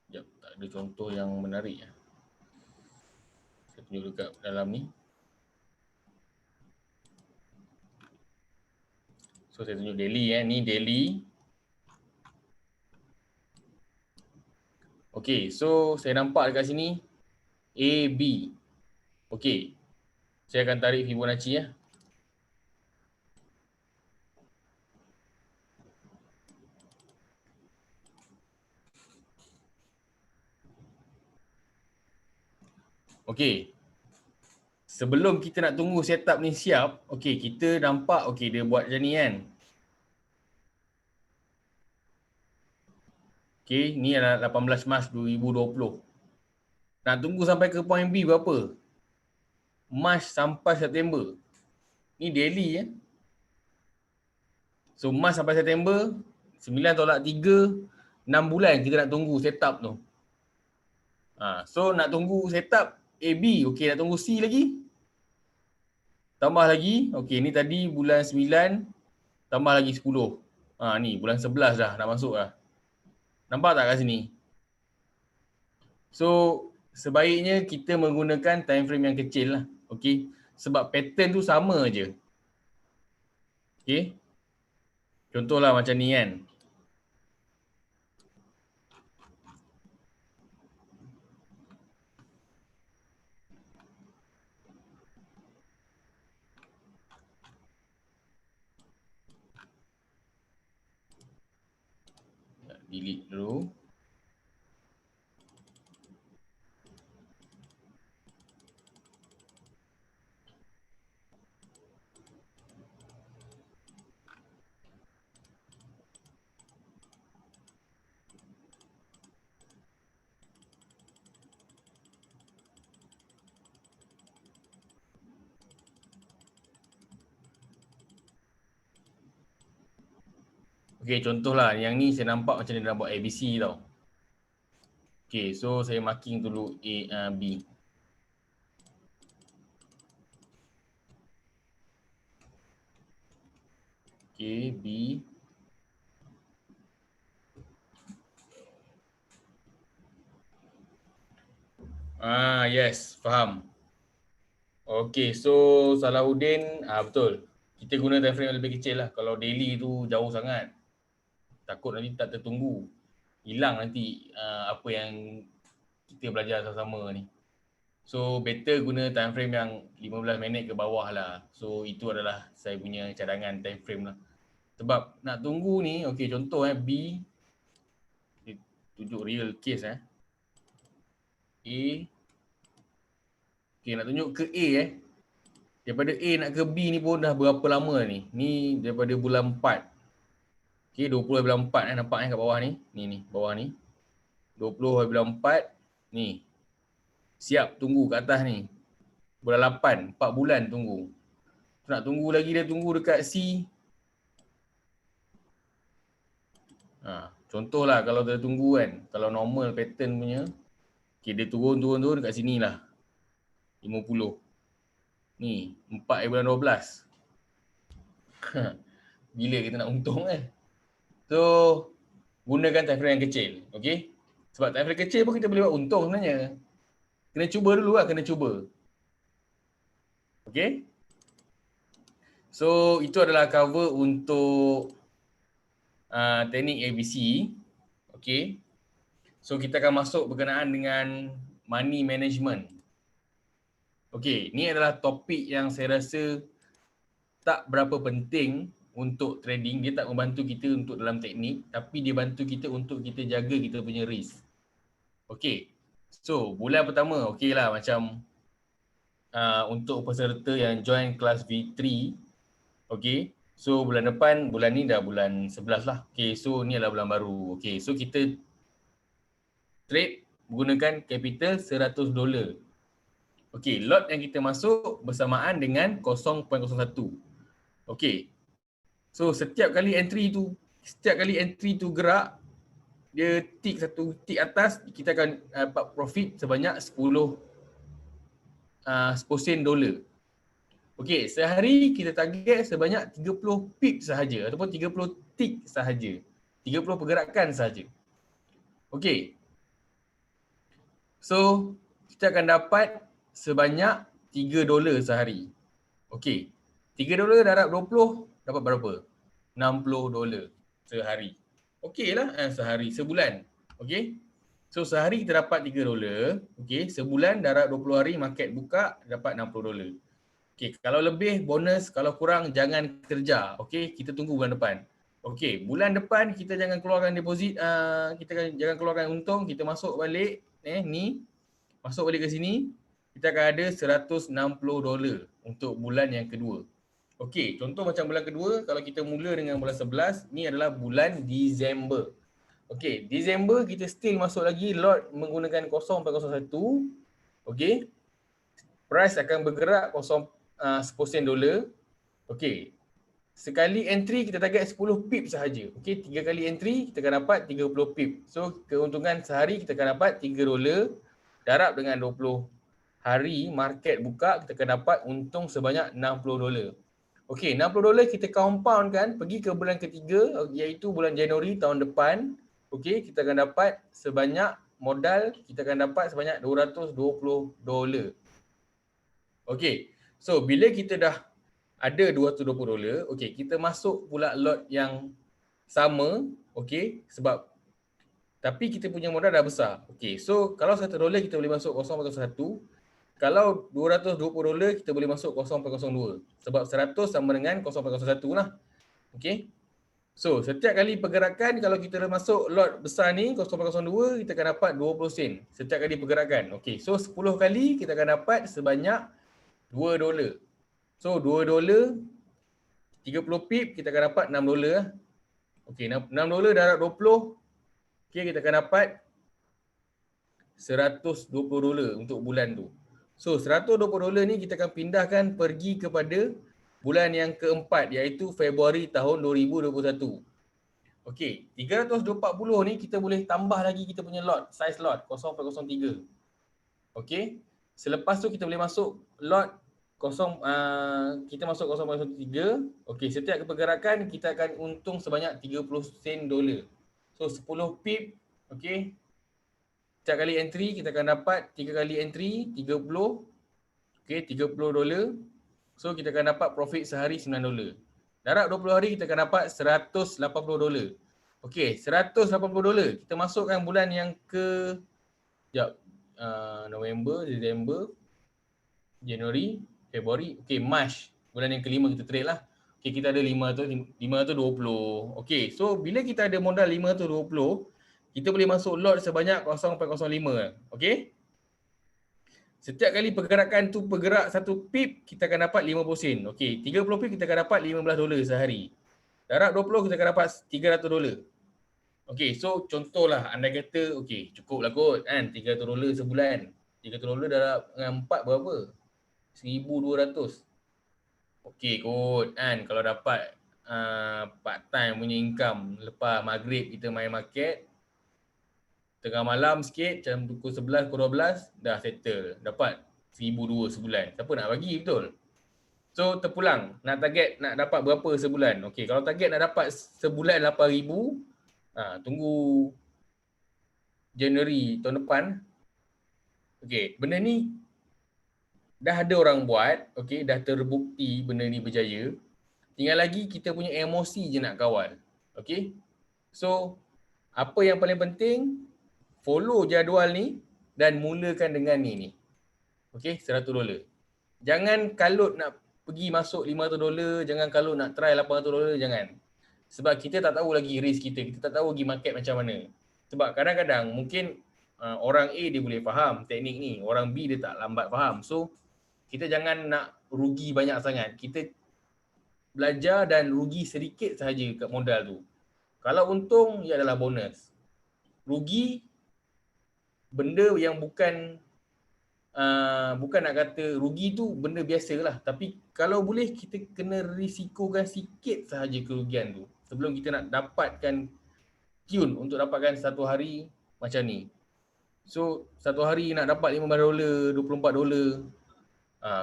Sekejap, tak ada contoh yang menarik Saya tunjuk dekat dalam ni. So saya tunjuk daily ni daily. Okay, so saya nampak dekat sini A, B. Okay. Saya akan tarik Fibonacci ya. Okey. Sebelum kita nak tunggu setup ni siap, okey, kita nampak okey dia buat macam ni kan. Okey, ni adalah 18 Mac 2020. Nak tunggu sampai ke point B berapa? Mac sampai September. Ni daily ya. So Mac sampai September 9 tolak 3, 6 bulan kita nak tunggu setup tu. So nak tunggu setup AB, okey, nak tunggu C lagi. Tambah lagi, okey, ni tadi bulan 9 tambah lagi 10. Ni bulan 11 dah nak masuk dah. Nampak tak kat sini? So, sebaiknya kita menggunakan time frame yang kecil lah. Okey. Sebab pattern tu sama je. Okey. Contohlah macam ni kan. Delete dulu. Okey, contohlah yang ni saya nampak macam dia dah buat ABC tau. Okey, so saya marking dulu B. Okey, B. Yes, faham. Okey, so Salahuddin, betul. Kita guna time frame yang lebih kecil lah. Kalau daily tu jauh sangat. Takut nanti tak tertunggu. Hilang nanti apa yang kita belajar sama-sama ni. So better guna time frame yang 15 minit ke bawah lah. So itu adalah saya punya cadangan time frame lah. Sebab nak tunggu ni, okey, contoh B, tunjuk real case A. Okey, nak tunjuk ke A Daripada A nak ke B ni pun dah berapa lama ni? Ni daripada bulan 4. Okey, 20 bulan 4 nampak kat bawah ni. Ni bawah ni. 20 bulan 4 ni. Siap tunggu kat atas ni. Bulan 8, 4 bulan tunggu. Nak tunggu lagi, dia tunggu dekat C. Contohlah kalau dia tunggu kan, kalau normal pattern punya, okay, dia turun dekat sini lah. 50. Ni, 4 bulan 12. Bila kita nak untung kan? So, gunakan time frame yang kecil. Okay? Sebab time frame kecil pun kita boleh buat untung sebenarnya. Kena cuba dulu lah, kena cuba. Okay? So, itu adalah cover untuk teknik ABC. Okay. So, kita akan masuk berkenaan dengan money management. Okay, ni adalah topik yang saya rasa tak berapa penting untuk trading. Dia tak membantu kita untuk dalam teknik, tapi dia bantu kita untuk kita jaga kita punya risk. Okay, so bulan pertama okey lah macam untuk peserta yang join kelas V3. Okay, so bulan depan, bulan ni dah bulan 11 lah. Okay, so ni adalah bulan baru. Okay, so kita trade menggunakan capital $100. Okey, lot yang kita masuk bersamaan dengan 0.01. Okey. So setiap kali entry tu gerak, dia tick satu tick atas, kita akan dapat profit sebanyak 10 sen dolar. Okey, sehari kita target sebanyak 30 pip sahaja ataupun 30 tick sahaja. 30 pergerakan sahaja. Okey. So, kita akan dapat sebanyak $3 sehari. Okey. $3 darab 20 dapat berapa? $60 sehari. Okey lah sehari, sebulan. Okey. So sehari kita dapat $3. Okey, sebulan darab 20 hari market buka dapat $60. Okey, kalau lebih bonus, kalau kurang jangan kerja. Okey, kita tunggu bulan depan. Okey, bulan depan kita jangan keluarkan deposit, jangan keluarkan untung, kita masuk balik ni, masuk balik ke sini, kita akan ada $160 untuk bulan yang kedua. Okey, contoh macam bulan kedua, kalau kita mula dengan bulan 11, ni adalah bulan Disember. Okey, Disember kita still masuk lagi lot menggunakan 0.01. Okey, price akan bergerak 10 sen. Okey. Sekali entry kita target 10 pip sahaja. Okey, 3 kali entry kita akan dapat 30 pip. So keuntungan sehari kita akan dapat $3. Darab dengan 20 hari market buka, kita akan dapat untung sebanyak $60. Okey, $60 kita compound kan pergi ke bulan ketiga, iaitu bulan Januari tahun depan. Okey, kita akan dapat sebanyak modal, kita akan dapat sebanyak $220. Okey. So bila kita dah ada $220, okey, kita masuk pula lot yang sama, okey, sebab tapi kita punya modal dah besar. Okey, so kalau $1 kita boleh masuk 0.1, kalau $220 kita boleh masuk 0.02. Sebab 100 sama dengan 0.01 lah. Okey. So setiap kali pergerakan, kalau kita dah masuk lot besar ni 0.02, kita akan dapat 20 sen setiap kali pergerakan. Okey, so 10 kali kita akan dapat sebanyak $2. So $2, 30 pip kita akan dapat $6 lah. Okey, $6 darab 20. Okey, kita akan dapat $120 untuk bulan tu. So $120 ni kita akan pindahkan pergi kepada bulan yang keempat, iaitu Februari tahun 2021. Okey, 340 ni kita boleh tambah lagi kita punya lot, size lot 0.03. Okey. Selepas tu kita boleh masuk lot kita masuk 0.03. Okey, setiap pergerakan kita akan untung sebanyak 30 sen dolar. So 10 pip, okey. Setiap kali entry kita akan dapat 3 kali entry 30. Okey, $30. So kita akan dapat profit sehari $9. Darab 20 hari kita akan dapat $180. Okey, $180. Kita masukkan bulan yang ke November, Disember, Januari, Februari, okey, Mac. Bulan yang kelima kita trade lah. Okey, kita ada 520. Okey, so bila kita ada modal 520, kita boleh masuk lot sebanyak 0.05. Okey. Setiap kali pergerakan tu bergerak 1 pip, kita akan dapat 50 sen. Okey, 30 pip kita akan dapat $15 sehari. Darab 20 kita akan dapat $300. Okey, so contohlah anda kata, okey, cukup lah kot kan, $300 sebulan. $300 darab dengan 4 berapa? 1,200. Okey kot kan, kalau dapat part time punya income lepas maghrib kita main market, tengah malam sikit macam pukul 11, pukul 12 dah settle, dapat 1,200 sebulan. Siapa nak bagi, betul? So terpulang, nak target nak dapat berapa sebulan? Okey, kalau target nak dapat sebulan 8,000, tunggu Januari tahun depan. Okey, benda ni dah ada orang buat, okey, dah terbukti benda ni berjaya. Tinggal lagi kita punya emosi je nak kawal. Okey. So apa yang paling penting, follow jadual ni dan mulakan dengan ni. Okey, $100. Jangan kalut nak pergi masuk $500, jangan kalut nak try $800, jangan. Sebab kita tak tahu lagi risk kita tak tahu lagi market macam mana. Sebab kadang-kadang mungkin orang A dia boleh faham teknik ni, orang B dia tak lambat faham. So kita jangan nak rugi banyak sangat. Kita belajar dan rugi sedikit sahaja kat modal tu. Kalau untung, ia adalah bonus. Rugi, benda yang bukan nak kata rugi tu benda biasalah. Tapi kalau boleh kita kena risikokan sikit sahaja kerugian tu sebelum kita nak dapatkan tune untuk dapatkan satu hari macam ni. So satu hari nak dapat $15, $24.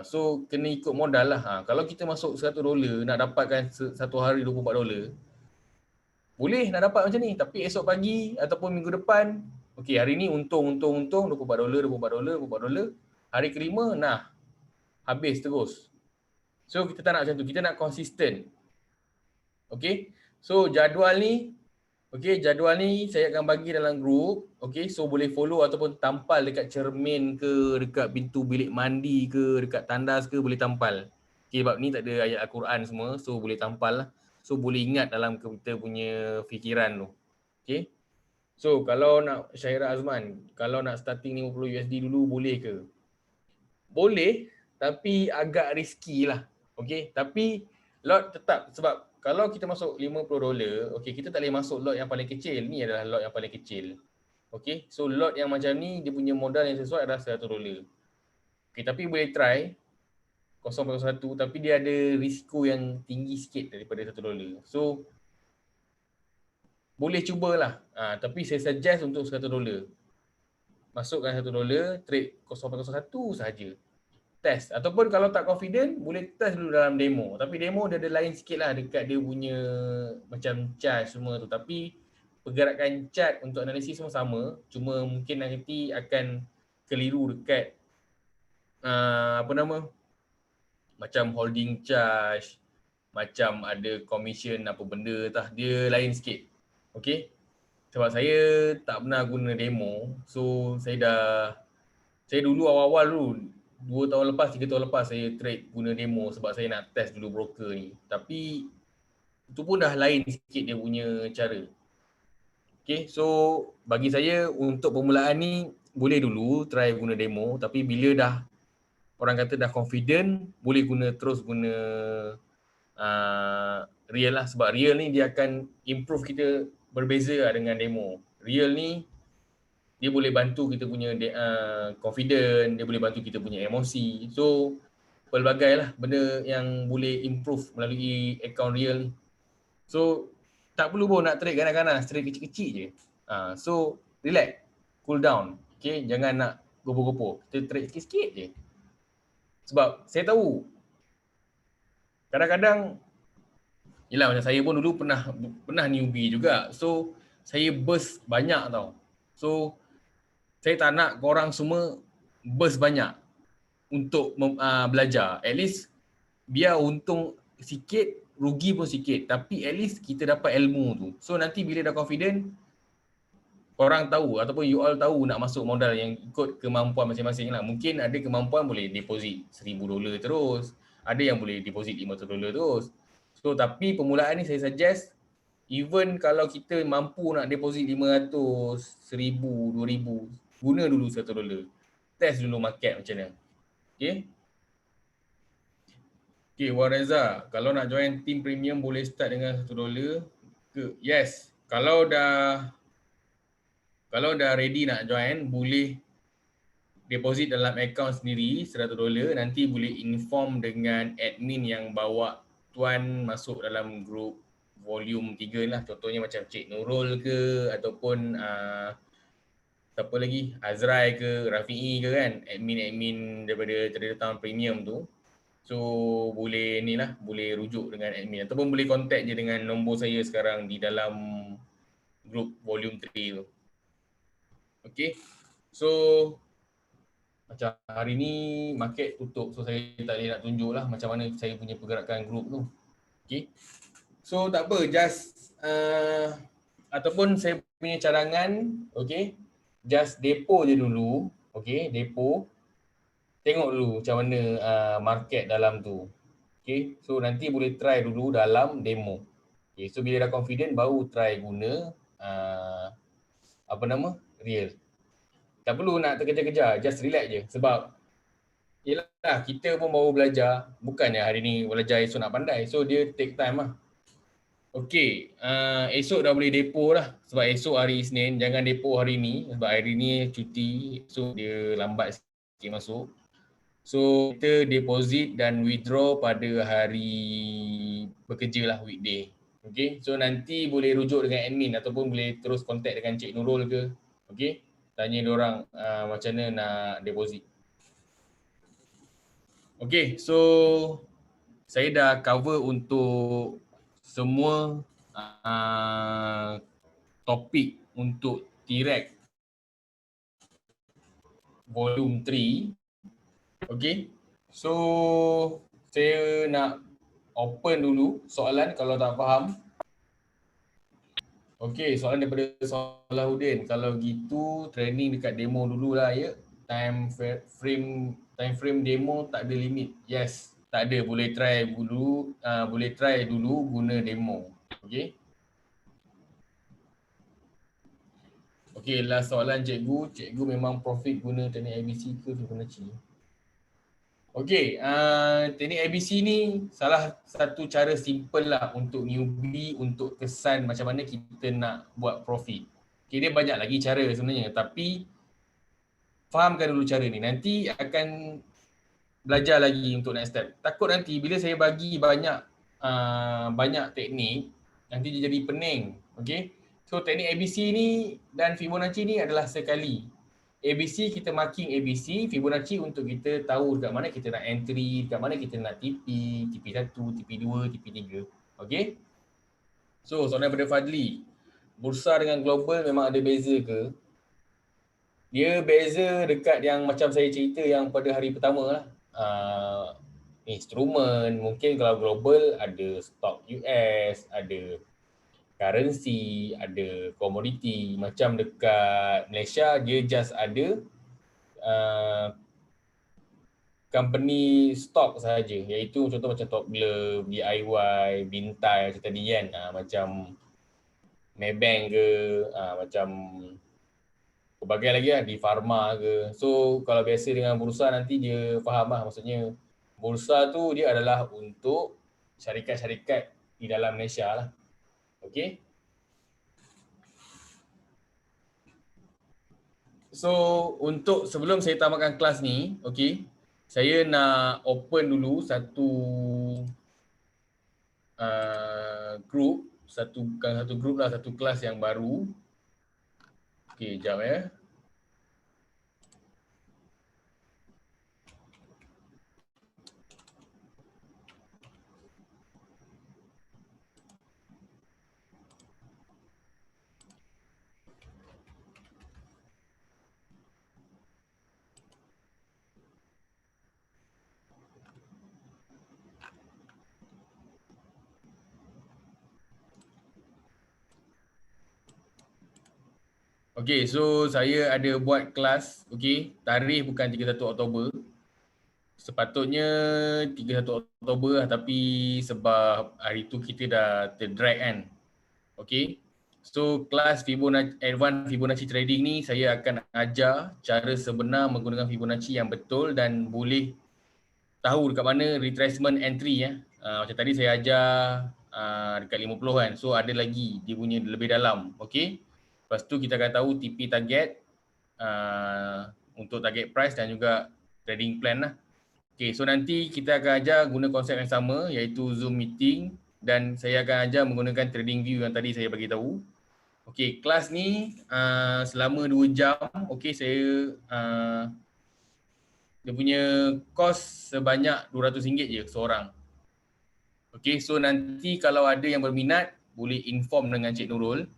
So kena ikut modal lah. Kalau kita masuk $100 nak dapatkan satu hari $24, boleh nak dapat macam ni. Tapi esok pagi ataupun minggu depan, okey, hari ni untung $24, $24. Hari kelima nah habis terus. So kita tak nak macam tu. Kita nak konsisten. Okey. So jadual ni saya akan bagi dalam grup. Okey, so boleh follow ataupun tampal dekat cermin ke, dekat pintu bilik mandi ke, dekat tandas ke, boleh tampal. Okay, sebab ni tak ada ayat Al-Quran semua, so boleh tampal lah. So boleh ingat dalam kita punya fikiran tu. Okay. So kalau nak Syairah Azman, kalau nak starting 50 USD dulu boleh ke? Boleh, tapi agak risky lah. Okay, tapi lot tetap, sebab kalau kita masuk $50, okay, kita tak boleh masuk lot yang paling kecil. Ni adalah lot yang paling kecil. Okay, so lot yang macam ni, dia punya modal yang sesuai adalah $100. Okay, tapi boleh try 0.1, tapi dia ada risiko yang tinggi sikit daripada $1. So, boleh cubalah. Tapi saya suggest untuk $100. Masukkan $1, trade 0.01 sahaja. Test. Ataupun kalau tak confident, boleh test dulu dalam demo. Tapi demo dia ada lain sikit lah dekat dia punya macam charge semua tu. Tapi pergerakan chart untuk analisis semua sama. Cuma mungkin nanti akan keliru dekat macam holding charge, macam ada commission apa benda tah, dia lain sikit. Okay. Sebab saya tak pernah guna demo. So saya dulu awal-awal dulu 2 tahun lepas, 3 tahun lepas saya trade guna demo sebab saya nak test dulu broker ni. Tapi itu pun dah lain sikit dia punya cara. Okay, so bagi saya untuk permulaan ni boleh dulu try guna demo, tapi bila dah orang kata dah confident, boleh terus guna real lah. Sebab real ni dia akan improve kita berbeza lah dengan demo. Real ni dia boleh bantu kita punya confident, dia boleh bantu kita punya emosi. So pelbagai lah benda yang boleh improve melalui account real ni. So tak perlu pun nak trade ganas-ganas, trade kecil-kecil je. So relax, cool down. Okay, jangan nak gopoh-gopoh. Kita trade sikit-sikit je. Sebab saya tahu kadang-kadang, yelah macam saya pun dulu pernah newbie juga. So saya burst banyak tau. So saya tak nak korang semua burst banyak untuk belajar. At least biar untung sikit, rugi pun sikit. Tapi at least kita dapat ilmu tu. So nanti bila dah confident, orang tahu ataupun you all tahu nak masuk modal yang ikut kemampuan masing-masing lah. Mungkin ada kemampuan boleh deposit $1,000 terus. Ada yang boleh deposit $500 terus. So tapi permulaan ni saya suggest, even kalau kita mampu nak deposit 500, 1,000, 2,000, guna dulu $1. Test dulu market macam mana. Okay. Okay, Wan Reza, kalau nak join team premium boleh start dengan $1 ke? Yes. Kalau dah ready nak join, boleh deposit dalam account sendiri $100, nanti boleh inform dengan admin yang bawa tuan masuk dalam group volume 3 lah. Contohnya macam Cik Nurul ke, ataupun siapa lagi, Azrai ke, Rafi'i ke kan, admin-admin daripada Trader Town Premium tu. So boleh ni lah, boleh rujuk dengan admin ataupun boleh contact je dengan nombor saya sekarang di dalam group volume 3 tu. Okay, so macam hari ni market tutup, so saya tak boleh nak tunjuk lah macam mana saya punya pergerakan group tu. Okay, so tak apa, just ataupun saya punya cadangan, okay, just depo je dulu. Okay, depo, tengok dulu macam mana market dalam tu. Okay, so nanti boleh try dulu dalam demo. Okay, so bila dah confident baru try guna real. Tak perlu nak terkejar-kejar, just relax je. Sebab yelah, kita pun baru belajar, bukannya hari ni belajar esok nak pandai. So dia take time lah. Okay, esok dah boleh depo lah. Sebab esok hari Isnin, jangan depo hari ni. Sebab hari ni cuti, so dia lambat sikit masuk. So kita deposit dan withdraw pada hari bekerja lah, weekday. Okay, so nanti boleh rujuk dengan admin ataupun boleh terus contact dengan Cik Nurul ke. Okay, tanya diorang macam mana nak deposit. Okay, so saya dah cover untuk semua topik untuk T-Rex volume 3. Okay, so saya nak open dulu soalan kalau tak faham. Okay, soalan daripada Salahuddin. Kalau gitu training dekat demo dululah ya. Time frame demo tak ada limit. Yes, Tak ada, boleh try dulu guna demo. Okey. Okey, last soalan cikgu. Cikgu memang profit guna teknik ABC ke Fibonacci? Okey, teknik ABC ni salah satu cara simple lah untuk newbie untuk kesan macam mana kita nak buat profit. Okey, dia banyak lagi cara sebenarnya, tapi fahamkan dulu cara ni. Nanti akan belajar lagi untuk next step. Takut nanti bila saya bagi banyak teknik, nanti dia jadi pening. Okay? So teknik ABC ni dan Fibonacci ni adalah sekali. ABC kita marking ABC, Fibonacci untuk kita tahu dekat mana kita nak entry, dekat mana kita nak TP, TP1, TP2, TP3. Okay? So soalan daripada Fadli. Bursa dengan global memang ada beza ke? Dia beza dekat yang macam saya cerita yang pada hari pertama lah. Instrumen, mungkin kalau global ada stock US, ada currency, ada komoditi. Macam dekat Malaysia dia just ada company stock sahaja, iaitu contoh macam Topgolf, DIY, Bintai macam tadi kan, macam Maybank ke, macam berbagai lagi lah, di Pharma ke. So kalau biasa dengan bursa nanti dia faham lah, maksudnya bursa tu dia adalah untuk syarikat-syarikat di dalam Malaysia lah. Okay. So untuk sebelum saya tamatkan kelas ni, okay, saya nak open dulu satu group, bukan satu group lah, satu kelas yang baru. Okay, jap ya. Okay, so saya ada buat kelas, okay, tarikh bukan 31 Oktober. Sepatutnya 31 Oktober lah, tapi sebab hari tu kita dah terdrag kan. Okay, so kelas Advanced Fibonacci Trading ni saya akan ajar cara sebenar menggunakan Fibonacci yang betul dan boleh tahu dekat mana retracement entry ya. Macam tadi saya ajar dekat 50 kan, so ada lagi dia punya lebih dalam. Okay, lepas tu kita akan tahu TP target untuk target price dan juga trading plan lah. Okay, so nanti kita akan ajar guna konsep yang sama, iaitu Zoom meeting, dan saya akan ajar menggunakan trading view yang tadi saya bagi tahu. Okay, kelas ni selama 2 jam, okay, saya dia punya kos sebanyak RM200 je seorang. Okay, so nanti kalau ada yang berminat, boleh inform dengan Cik Nurul.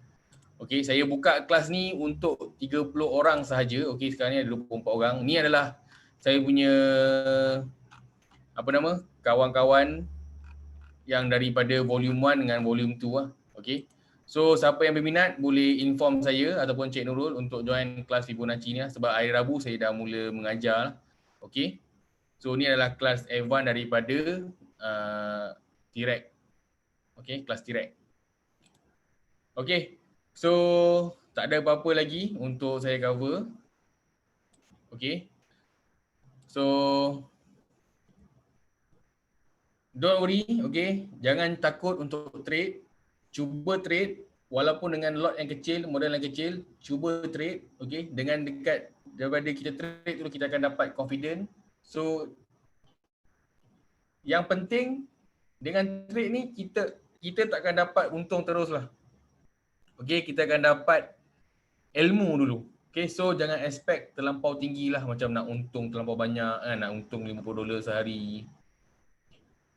Okay, saya buka kelas ni untuk 30 orang sahaja. Okay, sekarang ni ada 24 orang. Ni adalah saya punya kawan-kawan yang daripada volume 1 dengan volume 2 lah. Okay. So siapa yang berminat boleh inform saya ataupun Cik Nurul untuk join kelas Fibonacci ni lah. Sebab hari Rabu saya dah mula mengajar lah. Okay. So ni adalah kelas Advanced daripada T-Rex. Okay, kelas T-Rex. Okay. So tak ada apa-apa lagi untuk saya cover. Okay. So don't worry, okay. Jangan takut untuk trade. Cuba trade walaupun dengan lot yang kecil, modal yang kecil, cuba trade, okay. Dengan dekat daripada kita trade tu kita akan dapat confident. So yang penting dengan trade ni kita takkan dapat untung teruslah. Okay, kita akan dapat ilmu dulu. Okay, so jangan expect terlampau tinggi lah, macam nak untung terlampau banyak kan, nak untung $50 sehari.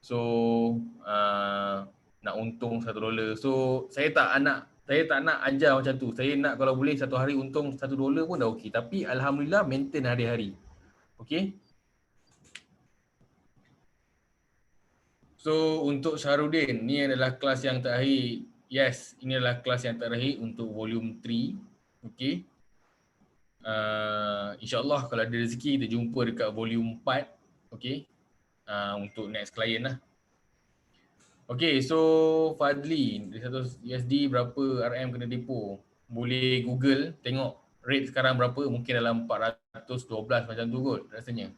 So nak untung $1. So saya tak nak ajar macam tu. Saya nak kalau boleh satu hari untung $1 pun dah okey. Tapi alhamdulillah maintain hari-hari. Okey. So untuk Syahrudin, ni adalah kelas yang terakhir. Yes, ini adalah kelas yang terakhir untuk volume 3. Okey. InsyaAllah kalau ada rezeki kita jumpa dekat volume 4. Okey. untuk next client lah. Okay, so Fadli, 100 USD berapa RM kena depo? Boleh Google, tengok rate sekarang berapa, mungkin dalam 412 macam tu kot rasanya.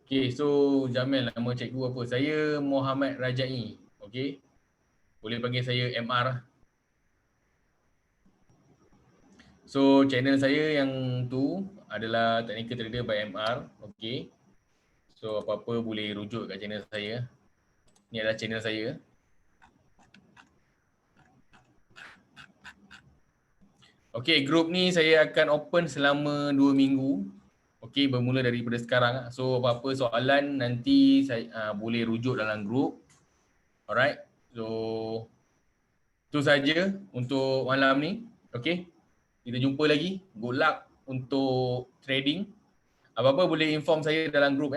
Okay, so Jamil, nama cikgu apa? Saya Muhammad Rajai. Okay, boleh panggil saya MR. So channel saya yang tu adalah Technical Trader by MR. Okay, so apa-apa boleh rujuk kat channel saya. Ni adalah channel saya. Okay, group ni saya akan open selama 2 minggu. Okay, bermula daripada sekarang. So apa-apa soalan nanti saya boleh rujuk dalam group. Alright, so itu saja untuk malam ni. Okay, kita jumpa lagi. Good luck untuk trading. Apa-apa boleh inform saya dalam group.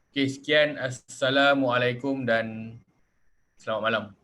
Okay, sekian. Assalamualaikum dan selamat malam.